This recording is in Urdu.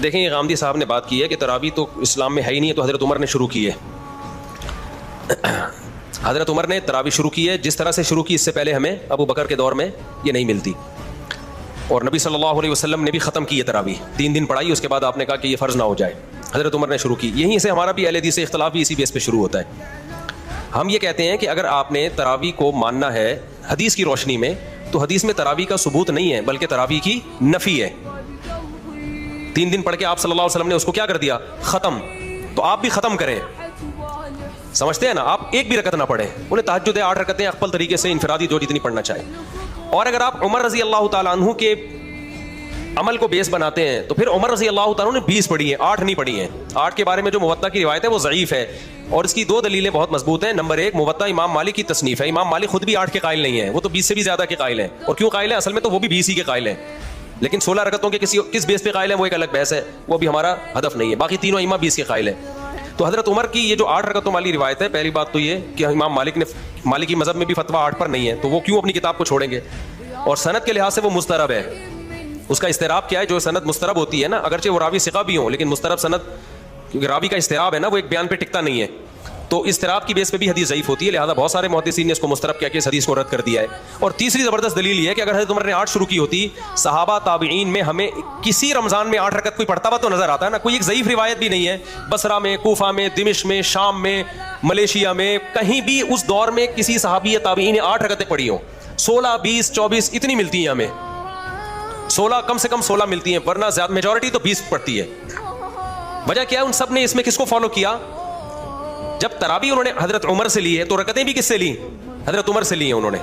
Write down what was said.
دیکھیں یہ غامدی صاحب نے بات کی ہے کہ تراویح تو اسلام میں ہے ہی نہیں ہے، تو حضرت عمر نے شروع کی ہے. حضرت عمر نے تراویح شروع کی ہے، جس طرح سے شروع کی اس سے پہلے ہمیں ابو بکر کے دور میں یہ نہیں ملتی. اور نبی صلی اللہ علیہ وسلم نے بھی ختم کی ہے تراویح، 3 دن پڑھائی، اس کے بعد آپ نے کہا کہ یہ فرض نہ ہو جائے. حضرت عمر نے شروع کی. یہیں سے ہمارا بھی اہل حدیث سے اختلاف بھی اسی بیس پہ شروع ہوتا ہے. ہم یہ کہتے ہیں کہ اگر آپ نے تراویح کو ماننا ہے حدیث کی روشنی میں، تو حدیث میں تراویح کا ثبوت نہیں ہے بلکہ تراویح کی نفی ہے. 3 دن پڑھ کے آپ صلی اللہ علیہ وسلم نے اس کو کیا کر دیا؟ ختم. تو آپ بھی ختم کریں. سمجھتے ہیں نا؟ آپ ایک بھی رکعت نہ پڑھیں. انہیں تہجد 8 رکعتیں اقبل طریقے سے انفرادی جو جتنی پڑھنا چاہے. اور اگر آپ عمر رضی اللہ تعالیٰ عنہ کے عمل کو بیس بناتے ہیں تو پھر عمر رضی اللہ تعالیٰ عنہ نے 20 پڑھی ہیں، 8 نہیں پڑھی ہیں. 8 کے بارے میں جو موطا کی روایت ہے وہ ضعیف ہے، اور اس کی 2 دلیلیں بہت مضبوط ہیں. نمبر 1، موطا امام مالک کی تصنیف ہے. امام مالک خود بھی 8 کے قائل نہیں ہیں، وہ تو 20 سے بھی زیادہ کے قائل ہیں. اور کیوں قائل ہیں؟ اصل میں تو وہ بھی 20 ہی کے قائل ہیں، لیکن 16 رکعتوں کے کس بیس پہ قائل ہیں وہ ایک الگ بحث ہے، وہ بھی ہمارا ہدف نہیں ہے. باقی تینوں ائمہ 20 کے قائل ہیں. تو حضرت عمر کی یہ جو 8 رکعتوں والی روایت ہے، پہلی بات تو یہ کہ امام مالک نے مالکی مذہب میں بھی فتویٰ 8 پر نہیں ہے، تو وہ کیوں اپنی کتاب کو چھوڑیں گے؟ اور سند کے لحاظ سے وہ مسترب ہے. اس کا استراب کیا ہے؟ جو سند مسترب ہوتی ہے نا، اگرچہ وہ راوی ثقہ بھی ہوں، لیکن مسترب سند کیونکہ راوی کا استراب ہے نا، وہ ایک بیان پہ ٹکتا نہیں ہے، تو استراب کی بیس پہ بھی حدیث ضعیف ہوتی ہے. لہٰذا بہت سارے محدثین نے اس کو مسترب کیا کہ اس حدیث کو رد کر دیا ہے. اور تیسری زبردست دلیل یہ ہے کہ اگر حضرت عمر نے 8 شروع کی ہوتی، صحابہ تابعین میں ہمیں کسی رمضان میں 8 رکعت کوئی پڑھتا ہوا تو نظر آتا ہے نا. کوئی ایک ضعیف روایت بھی نہیں ہے. بصرہ میں، کوفہ میں، دمشق میں، شام میں، ملیشیا میں، کہیں بھی اس دور میں کسی صحابی یا تابعین نے 8 رکعتیں پڑھی ہوں. 16، 20، 24 اتنی ملتی ہیں ہمیں. 16 کم سے کم 16 ملتی ہیں، ورنہ زیادہ میجورٹی تو 20 پڑتی ہے. وجہ کیا ہے؟ ان سب نے اس میں کس کو فالو کیا؟ جب تراویح انہوں نے حضرت عمر سے لی ہے تو رکعتیں بھی کس سے لی؟ حضرت عمر سے لی ہیں انہوں نے.